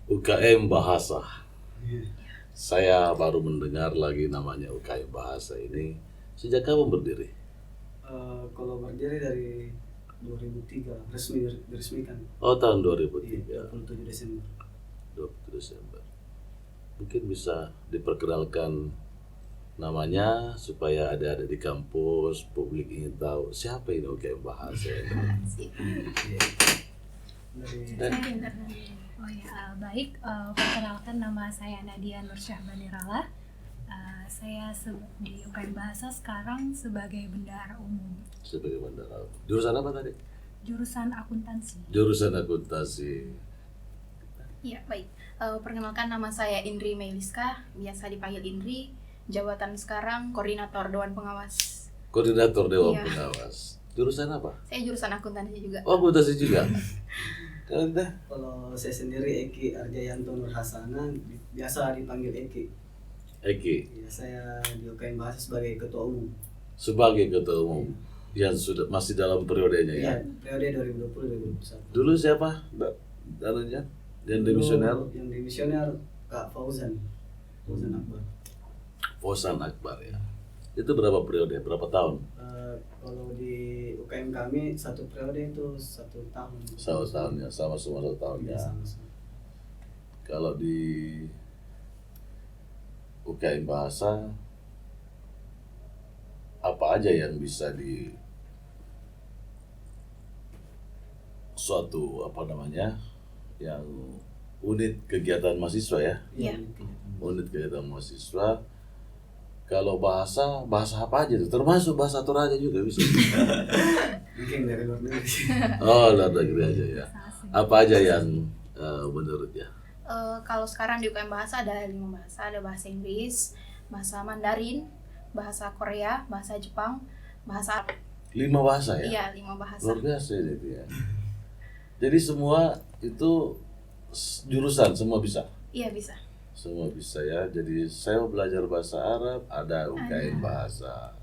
UKM Bahasa. Iya. Saya baru mendengar lagi namanya UKM Bahasa ini. Sejak kapan berdiri? Kalau berdiri dari 2003 resmi diresmikan. Oh, tahun Iya, 2003, 27 Desember. 20 Desember. Mungkin bisa diperkenalkan namanya supaya ada di kampus, publik ingin tahu siapa ini UKM Bahasa ini. Iya. Dari Oh ya, baik. Perkenalkan, nama saya Nadia Nursyahbanirala. Saya di UKM Bahasa sekarang sebagai bendahara umum. Sebagai bandara. Jurusan apa tadi? Jurusan akuntansi. Jurusan akuntansi. Iya, baik. Perkenalkan, nama saya Indri Meliska, biasa dipanggil Indri. Jabatan sekarang koordinator Dewan Pengawas. Koordinator Dewan Iya. Pengawas. Jurusan apa? Saya jurusan akuntansi juga. Oh, akuntansi juga. Kalian dah? Kalau saya sendiri Eki Arjayanto Nurhasana, biasa dipanggil Eki. Eki Ya, saya di UKM Bahasa sebagai ketua umum. sebagai ketua umum yang sudah masih dalam periodenya ya. Iya, periode 2020-2021. Dulu siapa? Dalunya? Yang demisioner? Yang demisioner Kak Fauzan Akbar. Fosan Akbar ya. Itu berapa periode? Berapa tahun? Kalau di UKM kami satu periode itu 1 tahun. 1 tahun ya, sama semua 1 tahun Iya, ya. sama-sama. Kalau di UKM Bahasa apa aja yang bisa di suatu apa namanya yang unit kegiatan mahasiswa ya, Iya. unit kegiatan mahasiswa. Kalau bahasa apa aja tuh, termasuk bahasa Toraja juga bisa. Mungkin dari luar negeri. Oh, luar negeri aja ya. Apa aja yang menurutnya? Kalau sekarang di UKM Bahasa ada 5 bahasa. Ada bahasa Inggris, bahasa Mandarin, bahasa Korea, bahasa Jepang, bahasa Arab. 5 bahasa ya? Iya, 5 bahasa. Luar biasa ini ya. Jadi semua itu jurusan semua bisa. Iya, bisa. Semua bisa ya. Jadi saya mau belajar bahasa Arab, ada UKM Bahasa.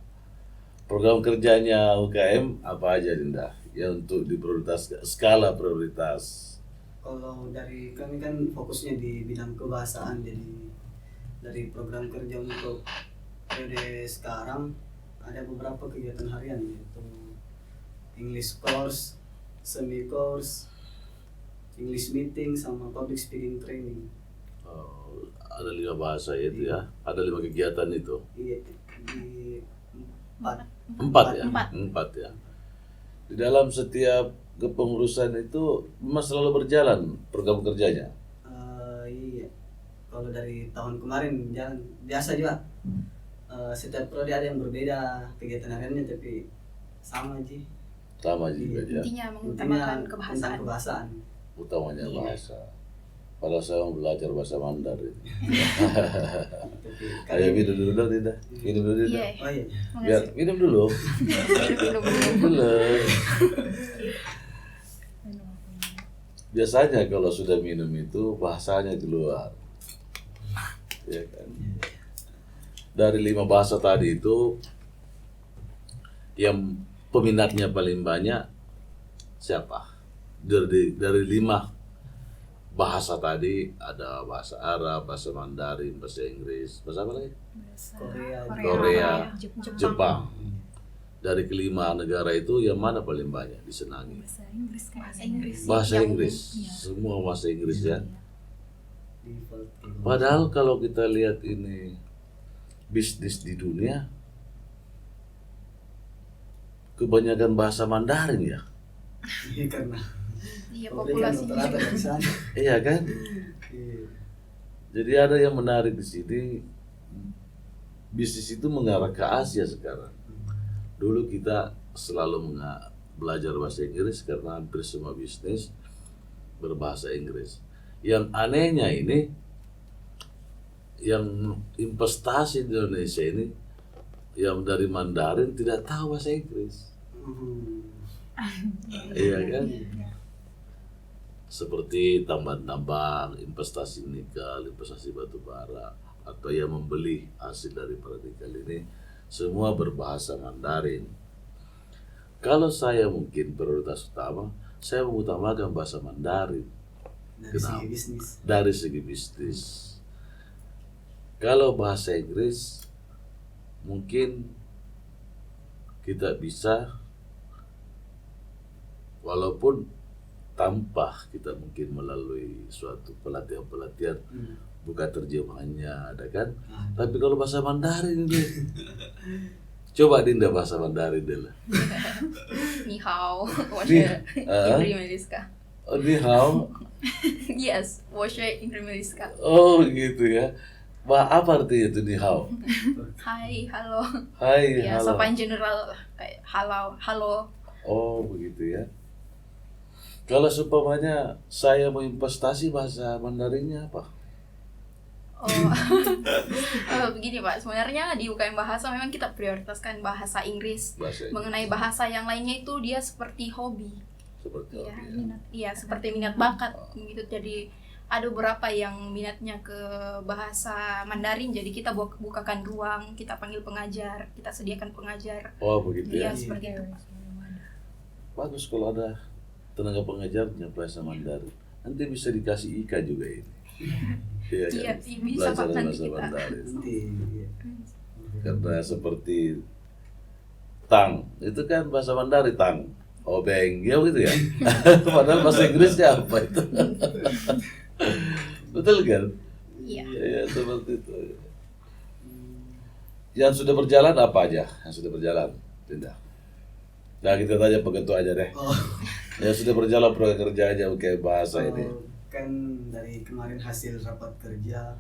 Program kerjanya UKM apa aja Dinda? Yang untuk diprioritaskan, skala prioritas. Kalau dari kami kan fokusnya di bidang kebahasaan, jadi dari program kerja untuk periode sekarang ada beberapa kegiatan harian, yaitu English course, semi course, English meeting, sama public speaking training. Oh, ada 5 bahasa itu ya. Ada 5 kegiatan itu. Iya, di 4. 4 ya? Empat. 4 ya. Di dalam setiap kepengurusan itu memang selalu berjalan program kerjanya. Iya, kalau dari tahun kemarin jalan biasa juga. Setiap prodi ada yang berbeda kegiatan hariannya, tapi sama aja. Sama juga ya. Intinya mengutamakan Intinya kebahasaan. tentang kebahasaan. Utamanya Iya. bahasa. Padahal saya mau belajar bahasa Mandarin. Tapi Ayo minum dulu dong, Dinda. Minum dulu, Dinda. Iya, oh iya, Biar makasih. minum dulu. Minum dulu. Dulu. Biasanya kalau sudah minum itu bahasanya keluar. Ya kan? Dari 5 bahasa tadi itu yang peminatnya paling banyak siapa? Dari 5 bahasa tadi ada bahasa Arab, bahasa Mandarin, bahasa Inggris, bahasa apa lagi? Bahasa Korea, Jepang. Jepang. Dari kelima negara itu yang mana paling banyak disenangi? Bahasa Inggris kayaknya. Bahasa Inggris. Bahasa Yang Inggris. Iya. Semua bahasa Inggris ya. default. Padahal kalau kita lihat ini bisnis di dunia kebanyakan bahasa Mandarin ya. Iya, karena Iya, populasi populasinya rata dari sana. Iya kan? Iya. Jadi ada yang menarik di sini. Bisnis itu mengarah ke Asia sekarang. Dulu kita selalu belajar bahasa Inggris karena hampir semua bisnis berbahasa Inggris. Yang anehnya ini, yang investasi di Indonesia ini, yang dari Mandarin tidak tahu bahasa Inggris. Iya kan? Seperti tambang-tambang, investasi nikel, investasi batu bara, atau yang membeli hasil dari para nikel ini, semua berbahasa Mandarin. Kalau saya mungkin prioritas utama, saya mengutamakan bahasa Mandarin. dari Kenapa? segi bisnis. Dari segi bisnis. Kalau bahasa Inggris mungkin kita bisa, walaupun tanpa kita mungkin melalui suatu pelatihan-pelatihan, bukan terjemahannya ada kan. Tapi kalau bahasa Mandarin ini, coba Dinda bahasa Mandarin dulu. Ni hao, Ni- washe Indri Meliska. Oh, ni hao. Yes, washe Indri Meliska. Oh gitu ya. Apa artinya itu ni hao? Hai, halo. Hai, Ya, halo. sopan general lah, kayak halo. Oh begitu ya. Kalau seumpamanya saya mau investasi, bahasa Mandarinnya apa? Oh, begini Pak, sebenarnya di UKM Bahasa memang kita prioritaskan bahasa Inggris. Bahasa Inggris. Mengenai bahasa yang lainnya itu dia seperti hobi. Seperti Iya, apa ya? Minat. Iya, seperti minat bakat gitu. Jadi ada beberapa yang minatnya ke bahasa Mandarin, jadi kita bukakan ruang, kita panggil pengajar, kita sediakan pengajar. Oh begitu ya. Iya, seperti itu. Bagus kalau ada tenaga pengajarnya bahasa Mandarin. Nanti bisa dikasih Ika juga ini. Iya Iya, kan? bisa Pak, Belajar nanti bahasa kita. Mandarin. Nanti iya. Karena seperti tang, itu kan bahasa Mandarin tang. Obeng, ya begitu ya. Padahal bahasa Inggrisnya apa itu? Betul kan? Iya. Ya, seperti itu. Yang sudah berjalan apa aja? Yang sudah berjalan, Dinda. Nah kita tanya pengetua aja deh. Oh, Yang sudah berjalan proyek kerjanya kayak bahasa ini. kan dari kemarin hasil rapat kerja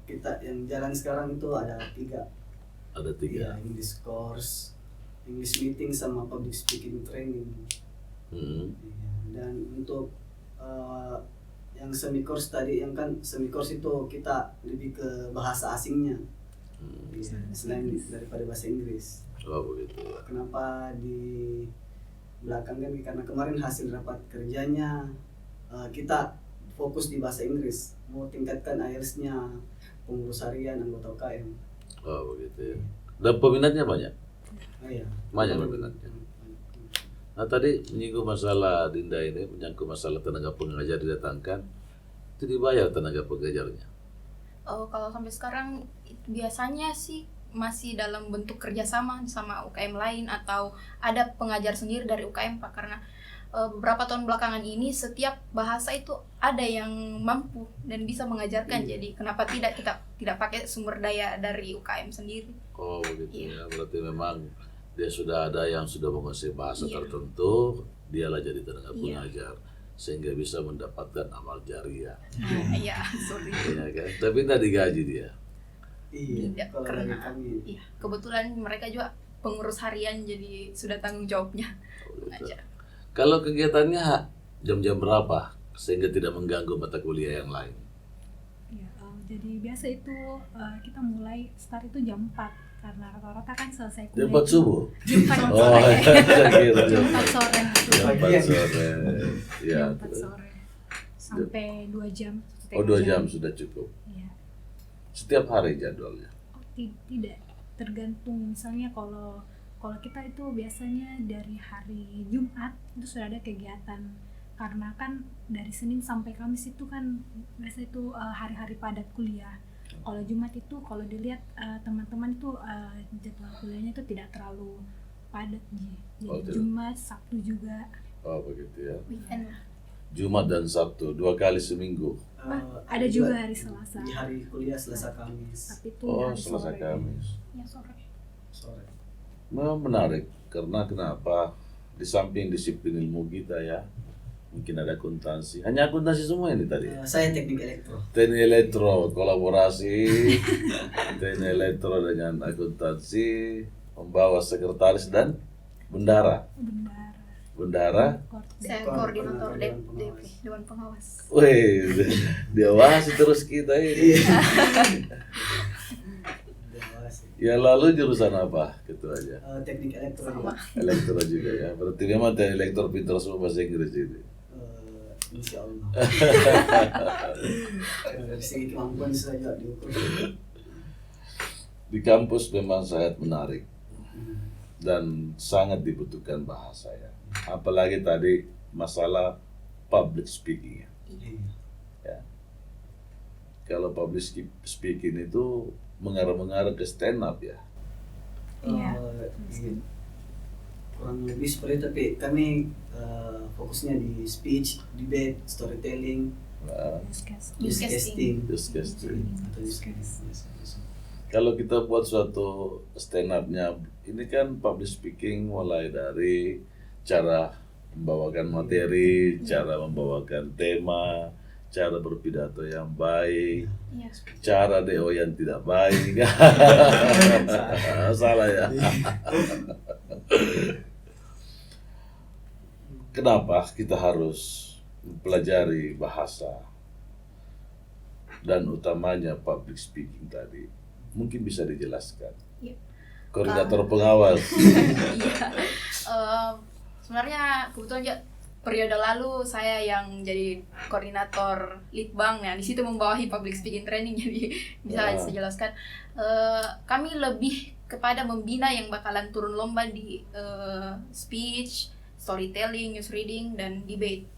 kita yang jalan sekarang itu ada 3. Ada 3. Iya, English course, English meeting sama public speaking training. Hmm. Iya, dan untuk yang semi course tadi, yang kan semi course itu kita lebih ke bahasa asingnya. Iya, selain daripada bahasa Inggris. Oh begitu. Kenapa di belakang kan karena kemarin hasil rapat kerjanya kita fokus di bahasa Inggris, mau tingkatkan IELTS-nya pengurus harian anggota UKM. Oh begitu ya. Dan peminatnya banyak. Iya. Banyak peminatnya. Nah tadi menyinggung masalah Dinda ini, menyangkut masalah tenaga pengajar didatangkan, itu dibayar tenaga pengajarnya. Kalau sampai sekarang biasanya sih masih dalam bentuk kerjasama sama UKM lain atau ada pengajar sendiri dari UKM Pak, karena beberapa tahun belakangan ini setiap bahasa itu ada yang mampu dan bisa mengajarkan. Jadi kenapa tidak kita tidak pakai sumber daya dari UKM sendiri? Oh begitu Iya. ya, berarti memang dia sudah ada yang sudah menguasai bahasa Iya. tertentu, dialah jadi tenaga Iya. pengajar sehingga bisa mendapatkan amal jariah. Iya, sorry. Iya kan? Tapi tidak digaji dia. Iya, Tidak, kalau dari karena kami iya, kebetulan mereka juga pengurus harian, jadi sudah tanggung jawabnya Oh, gitu. mengajar. Kalau kegiatannya jam-jam berapa sehingga tidak mengganggu mata kuliah yang lain? Ya, jadi biasa itu kita mulai start itu jam 4 karena rata-rata kan selesai kuliah. Jam 4 itu subuh? Jam 4 Oh, sore. saya kira Jam jam 4 sore. jam 4 sore. Ya. Jam 4 sore. Sampai 2 jam. Oh 2 jam sudah cukup. Iya. Setiap hari jadwalnya. Oh, tidak, tergantung. Misalnya kalau kita itu biasanya dari hari Jumat itu sudah ada kegiatan, karena kan dari Senin sampai Kamis itu kan biasa itu hari-hari padat kuliah. Kalau Jumat itu kalau dilihat teman-teman itu jadwal kuliahnya itu tidak terlalu padat. Jadi Oh, tidak. Jumat, Sabtu juga. Oh begitu ya. Weekend lah. Jumat dan Sabtu 2 kali seminggu. Ada juga hari Selasa. di hari kuliah Selasa Kamis Tapi itu Oh hari Selasa sore. Kamis. Ya, sore. sore. Memang menarik karena kenapa? Di samping disiplin ilmu kita ya, mungkin ada akuntansi. Hanya akuntansi semua ini tadi. Saya teknik elektro. Teknik elektro kolaborasi, teknik elektro dengan akuntansi, membawa sekretaris dan bendara. Bendara. Saya koordinator DP, Dewan Pengawas. Wih, diawasi terus kita ini. Ya lalu jurusan apa ketuanya? Teknik elektro. Sama. Elektro juga ya. Berarti memang teknik elektro pintar semua bahasa Inggris ini. Insya Allah. Dari segi kemampuan saja diukur. Di kampus memang sangat menarik dan sangat dibutuhkan bahasa ya. Apalagi tadi masalah public speaking ya. Iya. Kalau public speaking itu mengarah-mengarah ke stand up ya. Iya. Iya. Kurang lebih seperti itu, tapi kami fokusnya di speech, debate, storytelling, Nah, newscasting, discussing. atau newscasting. Kalau kita buat suatu stand up-nya, ini kan public speaking mulai dari cara membawakan materi, cara membawakan tema, cara berpidato yang baik, Iya. cara DO yang tidak baik. Salah ya. Kenapa kita harus mempelajari bahasa dan utamanya public speaking tadi? Mungkin bisa dijelaskan. Iya. Koordinator pengawas. Iya. Sebenarnya kebetulan juga periode lalu saya yang jadi koordinator litbang ya, di situ membawahi public speaking training, jadi bisa Wah. saya jelaskan. Kami lebih kepada membina yang bakalan turun lomba di speech, storytelling, news reading, dan debate.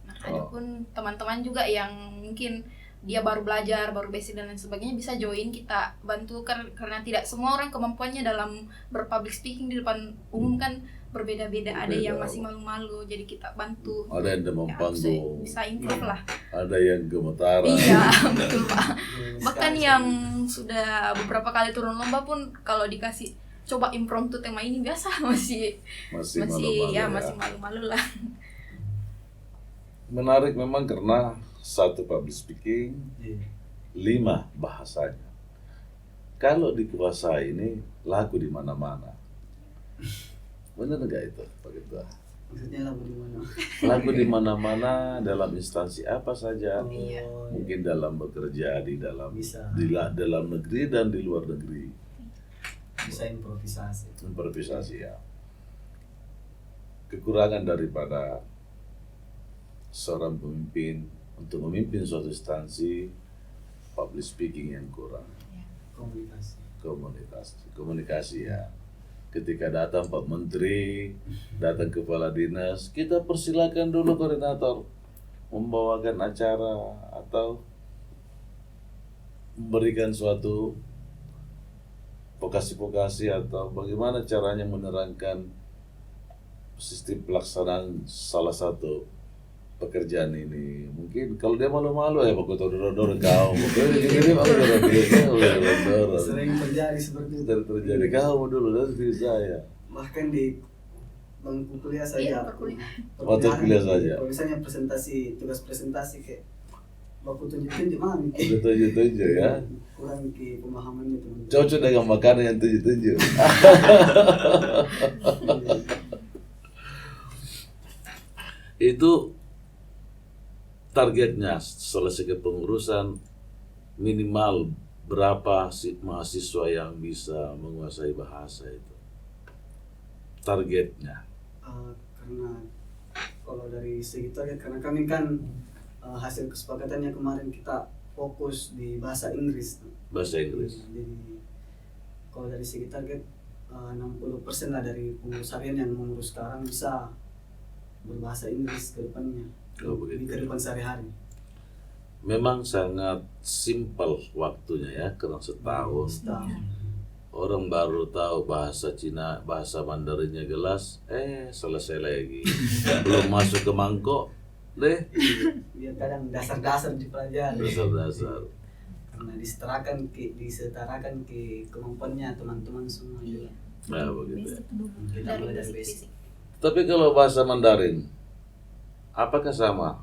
Nah, adapun teman-teman juga yang mungkin dia baru belajar, baru basic dan lain sebagainya, bisa join, kita bantu karena tidak semua orang kemampuannya dalam berpublic speaking di depan umum kan berbeda-beda. Ada yang masih malu-malu, jadi kita bantu. Ada yang demam Ya, panggung, bisa improve lah. ada yang gemetaran. Iya, betul Pak. Bahkan Sekali. yang sudah beberapa kali turun lomba pun kalau dikasih coba impromptu tema ini biasa masih Malu-malu ya ya. masih malu-malu lah. Menarik memang karena satu public speaking, Iya. 5 bahasanya. Kalau dikuasai ini laku di mana-mana. Benar nggak itu, Pak Ketua? Maksudnya lagu di mana? Laku di mana-mana dalam instansi apa saja. Iya. Mungkin dalam bekerja di dalam Bisa. dalam negeri dan di luar negeri. Bisa improvisasi. Improvisasi ya. Kekurangan daripada seorang pemimpin untuk memimpin suatu instansi, public speaking yang kurang. Komunikasi. Komunikasi ya. Ketika datang Pak Menteri, datang kepala dinas, kita persilakan dulu koordinator membawakan acara atau memberikan suatu vokasi-vokasi atau bagaimana caranya menerangkan sistem pelaksanaan salah satu pekerjaan ini. Mungkin kalau dia malu-malu ya Pak Ketua dorong kau, begini Pak dorong. Sering terjadi seperti itu. Terjadi kamu dulu dan saya. Bahkan di bangku kuliah saja. Iya, perkuliahan. Waktu kuliah saja. Kalau misalnya tugas presentasi kayak baku tunjuk-tunjuk mami. Udah tujuh ya. Kurang ke pemahamannya teman-teman. Cocok dengan makanan yang tujuh. Itu targetnya selesai kepengurusan minimal berapa mahasiswa yang bisa menguasai bahasa itu? Targetnya. Karena kalau dari segi target, karena kami kan hasil kesepakatannya kemarin kita fokus di bahasa Inggris. Bahasa Inggris. Jadi kalau dari segi target 60% lah dari pengurus harian yang mengurus sekarang bisa berbahasa Inggris ke depannya. Oh, begitu. Di kehidupan sehari-hari. Memang sangat simpel waktunya ya, kurang setahun. Orang baru tahu bahasa Cina, bahasa Mandarinnya jelas, selesai lagi. Belum masuk ke mangkok, deh. Dia kadang dasar-dasar dipelajari. Dasar-dasar. Karena disetarakan ke kemampuannya teman-teman semua. Iya. Nah, begitu. Basic dulu. Kita Dari mulai dari basic-basic. basic. Tapi kalau bahasa Mandarin, apakah sama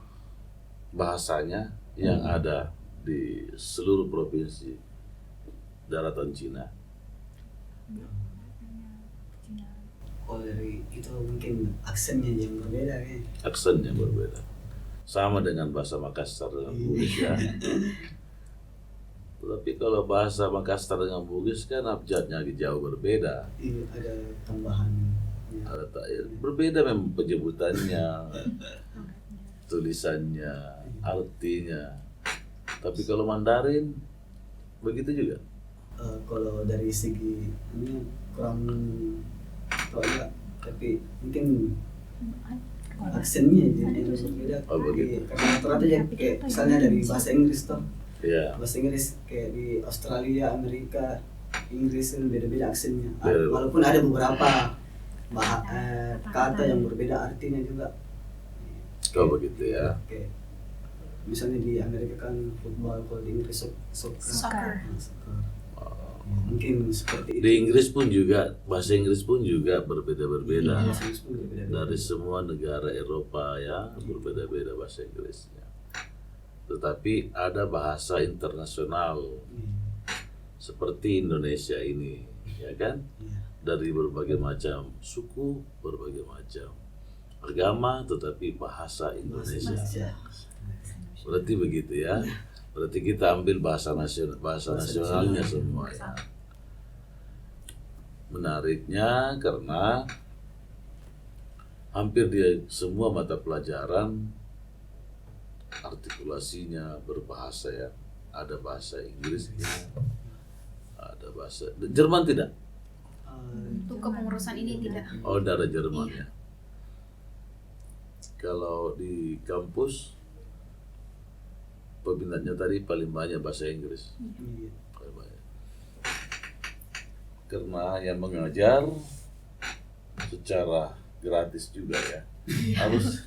bahasanya yang ada di seluruh provinsi daratan Cina? Kalau dari itu mungkin aksennya yang berbeda kan. Aksennya berbeda. Sama dengan bahasa Makassar dengan Bugis ya. Tapi kalau bahasa Makassar dengan Bugis kan abjadnya jauh berbeda. Ini ada tambahan. Ya. Berbeda memang penyebutannya, tulisannya, artinya. Tapi kalau Mandarin begitu juga. Kalau dari segi ini kurang tahu ya, tapi mungkin aksennya jadi yang berbeda. Oh, begitu. Karena rata-rata ya kayak misalnya dari bahasa Inggris toh. Iya. Bahasa Inggris kayak di Australia, Amerika, Inggris kan beda-beda aksennya. Beda. Walaupun ada beberapa kata yang berbeda artinya juga. Oh begitu ya. Kayak misalnya di Amerika kan football, kalau di Inggris soccer. Soccer. Nah, soccer. Mungkin seperti itu. Di Inggris pun juga, bahasa Inggris pun juga berbeda-berbeda. Iya, bahasa Inggris pun berbeda-beda. Dari semua negara Eropa ya, berbeda-beda bahasa Inggrisnya. Tetapi ada bahasa internasional Iya. seperti Indonesia ini, ya kan? Iya. Dari berbagai macam suku, berbagai macam agama, tetapi bahasa Indonesia. Indonesia. Berarti begitu ya. Berarti kita ambil bahasa nasionalnya semua ya. Menariknya karena hampir di semua mata pelajaran artikulasinya berbahasa ya. Ada bahasa Inggrisnya, ada bahasa Jerman tidak? Untuk kepengurusan ini tidak. Oh, dari Jerman ya. Kalau di kampus peminatnya tadi paling banyak bahasa Inggris. Iya. Paling banyak. Karena yang mengajar secara gratis juga ya. Harus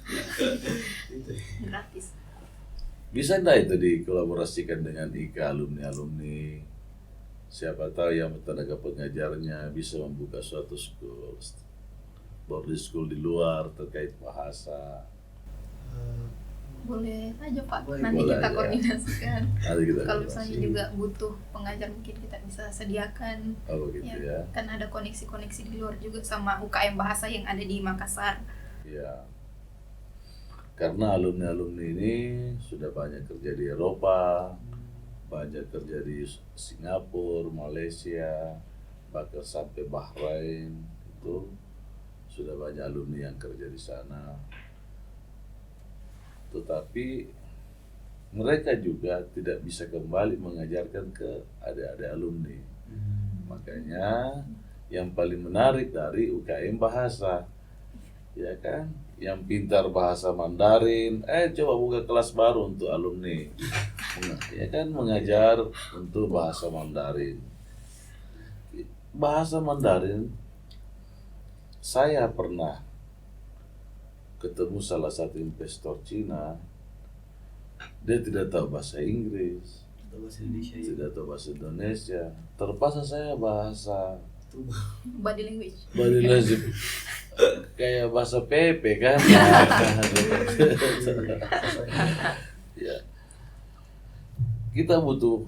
Gratis. bisa enggak itu dikolaborasikan dengan IKA alumni-alumni. Siapa tahu yang tenaga pengajarnya bisa membuka suatu school, boarding school di luar terkait bahasa. Boleh aja Pak, Boleh, nanti boleh kita aja. koordinasikan. Nanti kita Kalau koordinasi. misalnya juga butuh pengajar mungkin kita bisa sediakan. Oh begitu ya. Kan ada koneksi-koneksi di luar juga sama UKM bahasa yang ada di Makassar. Ya. Karena alumni-alumni ini sudah banyak kerja di Eropa, banyak kerja di Singapura, Malaysia, bahkan sampai Bahrain itu sudah banyak alumni yang kerja di sana. Tetapi mereka juga tidak bisa kembali mengajarkan ke adik-adik alumni. Makanya yang paling menarik dari UKM bahasa, ya kan, yang pintar bahasa Mandarin, coba buka kelas baru untuk alumni, ya kan, mengajar untuk bahasa Mandarin. Bahasa Mandarin, saya pernah ketemu salah satu investor Cina, dia tidak tahu bahasa Inggris, Atau bahasa Indonesia. tidak tahu bahasa Indonesia, terpaksa saya bahasa Body language. body language kayak bahasa PP kan. Ya. Kita butuh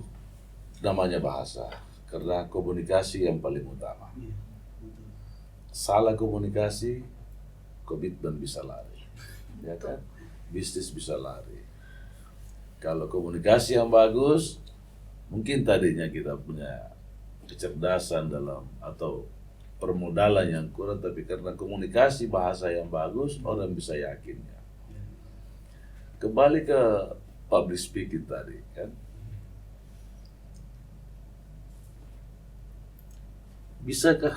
namanya bahasa karena komunikasi yang paling utama. Iya, betul. Salah komunikasi, komitmen bisa lari, ya kan? Bisnis bisa lari. Kalau komunikasi yang bagus, mungkin tadinya kita punya kecerdasan dalam atau permodalan yang kurang, tapi karena komunikasi bahasa yang bagus, orang bisa yakinnya. Kembali ke public speaking tadi, kan? Bisakah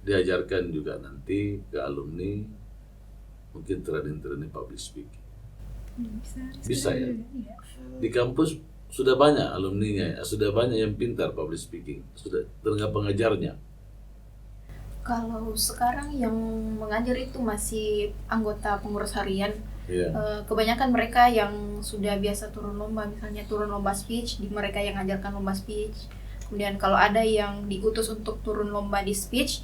diajarkan juga nanti ke alumni mungkin training public speaking? Bisa ya? Iya. Di kampus sudah banyak alumninya, sudah banyak yang pintar public speaking, sudah tenaga pengajarnya. Kalau sekarang yang mengajar itu masih anggota pengurus harian. Iya. Kebanyakan mereka yang sudah biasa turun lomba, misalnya turun lomba speech, di mereka yang ngajarkan lomba speech. Kemudian kalau ada yang diutus untuk turun lomba di speech,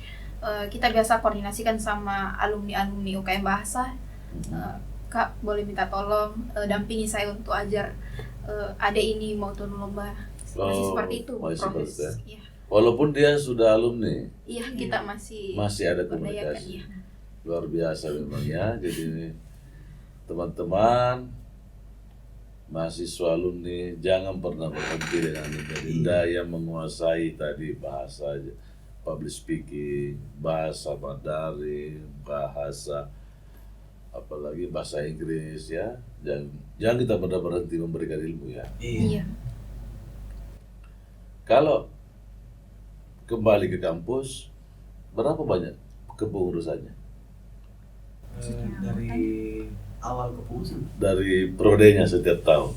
kita biasa koordinasikan sama alumni-alumni UKM bahasa. Kak, boleh minta tolong dampingi saya untuk ajar adek ini mau turun lomba. Masih seperti itu masih proses. seperti itu Iya. Walaupun dia sudah alumni, Iya, kita masih ada berdayakan, komunikasi. iya. Luar biasa memang ya. Jadi teman-teman mahasiswa alumni jangan pernah berhenti dengan Dinda yang menguasai tadi bahasa public speaking, bahasa Mandarin, bahasa apalagi bahasa Inggris ya. Jangan kita pernah berhenti memberikan ilmu ya. Iya. Kalau kembali ke kampus, berapa banyak kepengurusannya? Dari awal kepengurusan. dari prodenya setiap tahun?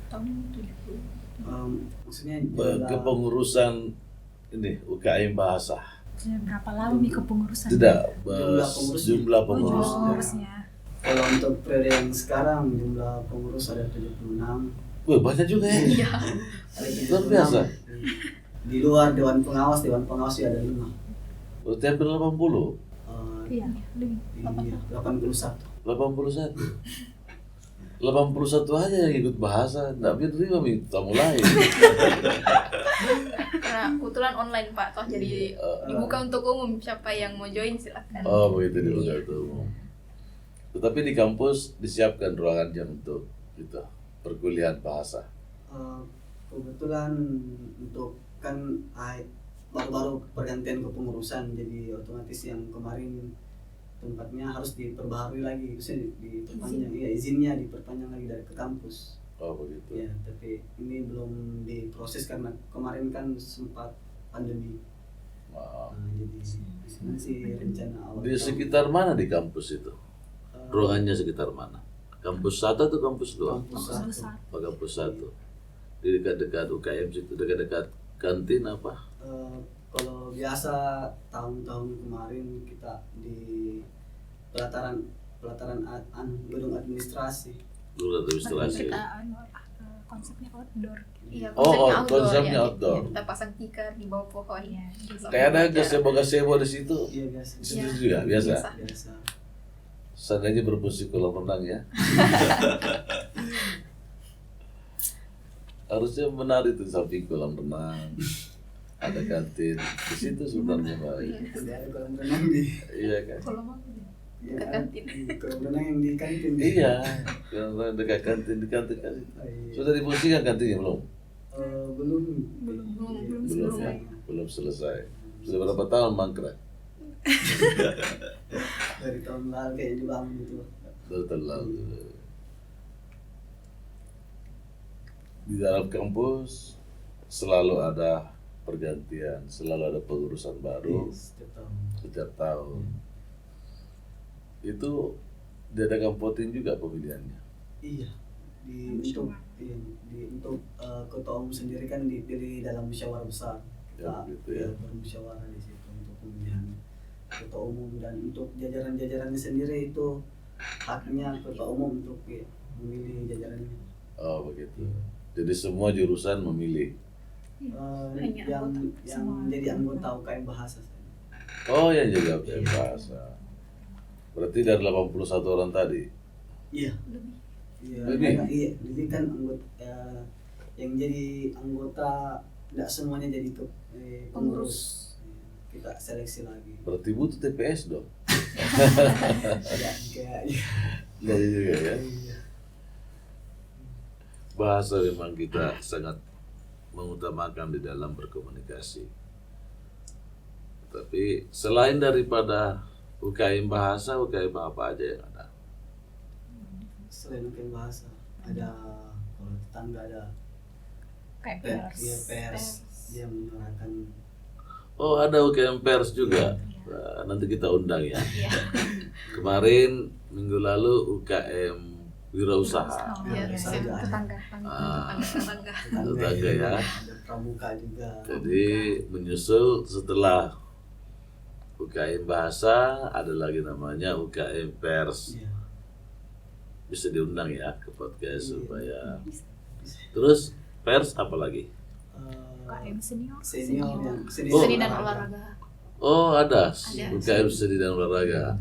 Tahun 70. Maksudnya Kepengurusan ini UKM bahasa. Maksudnya berapa lama nih kepengurusan? Tidak, Jumlah pengurusnya. jumlah Oh, jumlah pengurusnya. pengurusnya. kalau untuk periode yang sekarang jumlah pengurus ada 76. Wih, banyak juga ya. Iya. Ada Luar biasa. Di luar dewan pengawas juga ada 5. Berarti hampir 80. Iya, lebih. Di 81. 81. 81 aja yang ikut bahasa, nggak bisa minta tamu lain. Karena kebetulan online Pak, toh jadi dibuka untuk umum, siapa yang mau join silakan. Oh begitu di Iya. luar umum. Tetapi di kampus disiapkan ruangannya untuk itu perkuliahan bahasa. Kebetulan untuk kan baru-baru pergantian kepengurusan, jadi otomatis yang kemarin tempatnya harus diperbaharui lagi, maksudnya diperpanjang, iya izinnya diperpanjang lagi dari ke kampus. Oh begitu. Ya, tapi ini belum diproses karena kemarin kan sempat pandemi. Wow. Nah, jadi masih rencana awal. Di sekitar mana di kampus itu? Ruangannya sekitar mana? Kampus 1 atau kampus 2? Kampus Kampus satu. satu. Oh, kampus 1. Di dekat-dekat UKM situ, dekat-dekat kantin apa? Kalau biasa tahun-tahun kemarin kita di pelataran gedung administrasi. Dulu administrasi. Kita konsepnya outdoor. Iya, Oh, konsepnya outdoor. konsepnya ya. outdoor. Iya, kita pasang tikar di bawah pohon. Iya, jadi Kayak ada gazebo-gazebo di situ. Iya biasa. Di situ juga biasa. Biasa. Seandainya berfungsi kolam renang ya. Harusnya benar itu samping kolam renang. Ada kantin di situ sebenarnya baik. Tidak ada kolam renang di. Iya kan? Kalau mau Ya, Dekat kantin. kolam renang yang di kantin. Iya, kolam renang dekat kantin di kantin kan. Iya. Sudah difungsikan kantinnya belum? Belum. belum Belum ya, belum selesai. Sudah berapa tahun mangkrak? Dari tahun lalu kayaknya dibangun itu. Dari tahun lalu. Di dalam kampus selalu ada pergantian, selalu ada pengurusan baru Setiap tahun. setiap tahun. Itu diadakan voting juga pemilihannya. Iya. Untuk ketua umum sendiri kan dipilih dalam musyawarah besar. Ya, begitu ya. Bermusyawarah di situ untuk pemilihan ketua umum, dan untuk jajaran-jajarannya sendiri itu haknya ketua umum untuk memilih jajarannya. Oh begitu. Jadi semua jurusan memilih. Hanya Yang anggota. Semua jadi anggota anggota. UKM bahasa saya. Oh yang juga UKM bahasa. Berarti dari 81 orang tadi. Iya. lebih. Iya. Lebih? Iya. Jadi kan anggota yang jadi anggota tidak semuanya jadi pengurus. Kita seleksi lagi. Berarti butuh TPS dong. Ya, kayak Dari juga ya. iya. Bahasa memang kita sangat mengutamakan di dalam berkomunikasi. Tapi selain daripada UKM bahasa, UKM apa aja yang ada? Selain UKM bahasa ada, kalau tetangga ada kayak pers, pers. ya pers, dia menyuarakan. Oh ada UKM pers juga. Nah, nanti kita undang ya. Iya. Kemarin minggu lalu UKM wirausaha. Iya, Ya, saya ada. tetangga, Ah. tetangga. Tetangga ya. Ada pramuka juga. Jadi menyusul setelah UKM bahasa ada lagi namanya UKM pers. Iya. Bisa diundang ya ke podcast Iya. supaya. Terus pers apa lagi? UKM senior. Senior yang Oh. Seni dan olahraga. Oh ada Ada. UKM seni dan olahraga.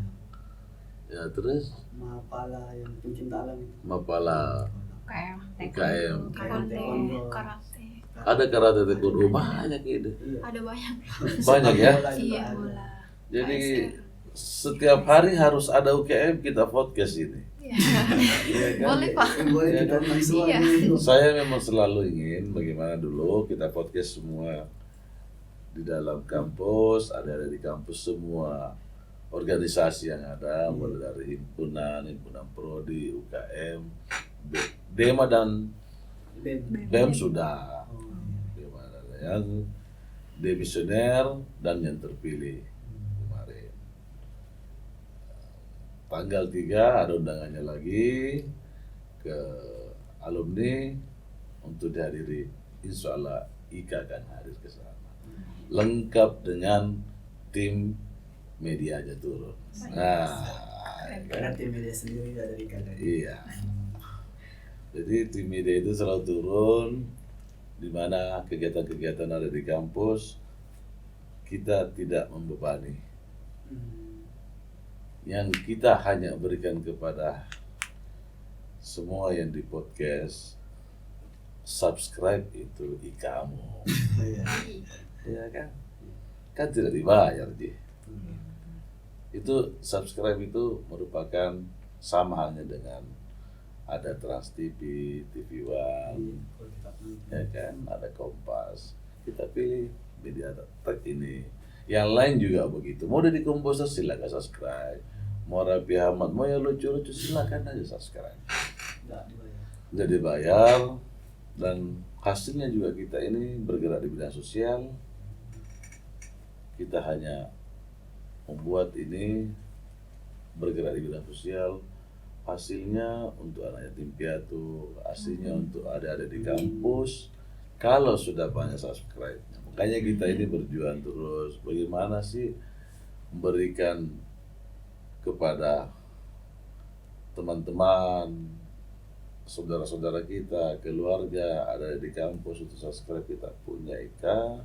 Ya terus Mapala yang pencinta alam itu. Mapala. UKM. UKM. Karate. Karate. Ada karate taekwondo banyak ini. Iya. Ada banyak. Banyak ya? Bola juga Iya, ada. Bola. Jadi ASR. setiap hari harus ada UKM kita podcast ini. Iya. Iya kan? Boleh Pak. Boleh Iya kita kan? undang semua Iya. gitu. Saya memang selalu ingin bagaimana dulu kita podcast semua di dalam kampus, ada di kampus semua organisasi yang ada, mulai dari himpunan prodi, UKM, Dema dan BEM sudah. Oh, iya. Bagaimana ada yang demisioner dan yang terpilih kemarin. tanggal 3 ada undangannya lagi ke alumni untuk dihadiri. Insya Allah Ika akan hadir ke sana. Lengkap dengan tim media aja turun. Nah, Karena tim media sendiri dari kalian. iya. Jadi tim media itu selalu turun di mana kegiatan-kegiatan ada di kampus, kita tidak membebani. Yang kita hanya berikan kepada semua yang di podcast, subscribe itu ikamu. Iya. Ya kan? Kan tidak dibayar, Ji. Itu subscribe itu merupakan sama halnya dengan ada Trans TV, TV One, ya kan, ada Kompas. Kita pilih media tek ini. Yang lain juga begitu. Mau dari Komposer silakan subscribe. Mau Raffi Ahmad, mau yang lucu-lucu silakan aja subscribe. Nggak dibayar. Udah dibayar dan hasilnya juga kita ini bergerak di bidang sosial. Kita hanya membuat ini bergerak di bidang sosial. Hasilnya untuk anak yatim piatu, hasilnya untuk adik-adik di kampus. Kalau sudah banyak subscribe, makanya kita ini berjuang terus. Bagaimana sih memberikan kepada teman-teman, saudara-saudara kita, keluarga ada di kampus untuk subscribe kita punya Ika,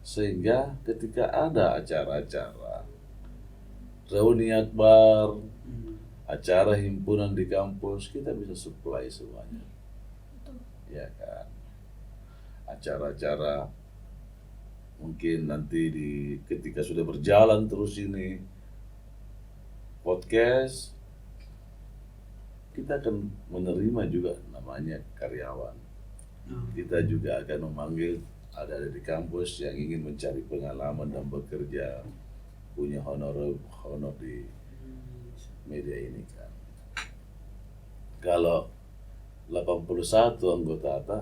sehingga ketika ada acara-acara reuni akbar, acara himpunan di kampus, kita bisa supply semuanya. Ya kan, acara-acara mungkin nanti ketika sudah berjalan terus ini podcast, kita akan menerima juga namanya karyawan. Kita juga akan memanggil ada di kampus yang ingin mencari pengalaman dan bekerja, punya honor di media ini kan. Kalau 81 anggota ATA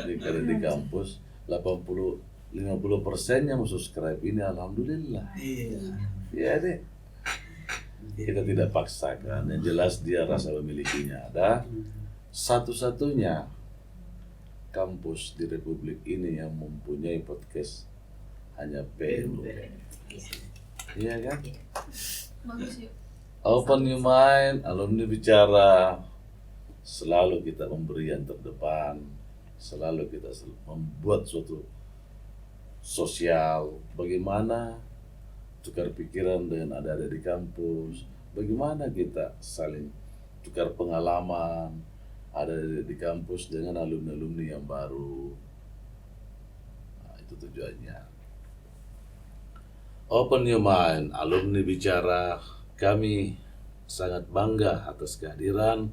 di kampus, 50% mau subscribe ini, alhamdulillah. Iya. Ya deh. Kita tidak paksakan, yang jelas dia rasa memilikinya ada. Satu-satunya kampus di Republik ini yang mempunyai podcast hanya PNU. Iya kan? Bagus ya. Open your mind, alumni bicara. Selalu kita memberi yang terdepan. Selalu kita membuat suatu sosial. Bagaimana tukar pikiran dengan adik-adik di kampus. Bagaimana kita saling tukar pengalaman ada di kampus dengan alumni-alumni yang baru. Nah, itu tujuannya. Open your mind, alumni bicara. Kami sangat bangga atas kehadiran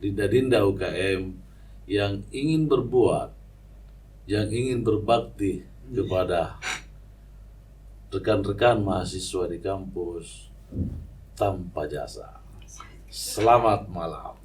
Dinda-dinda UKM yang ingin berbuat, yang ingin berbakti kepada rekan-rekan mahasiswa di kampus tanpa jasa. Selamat malam.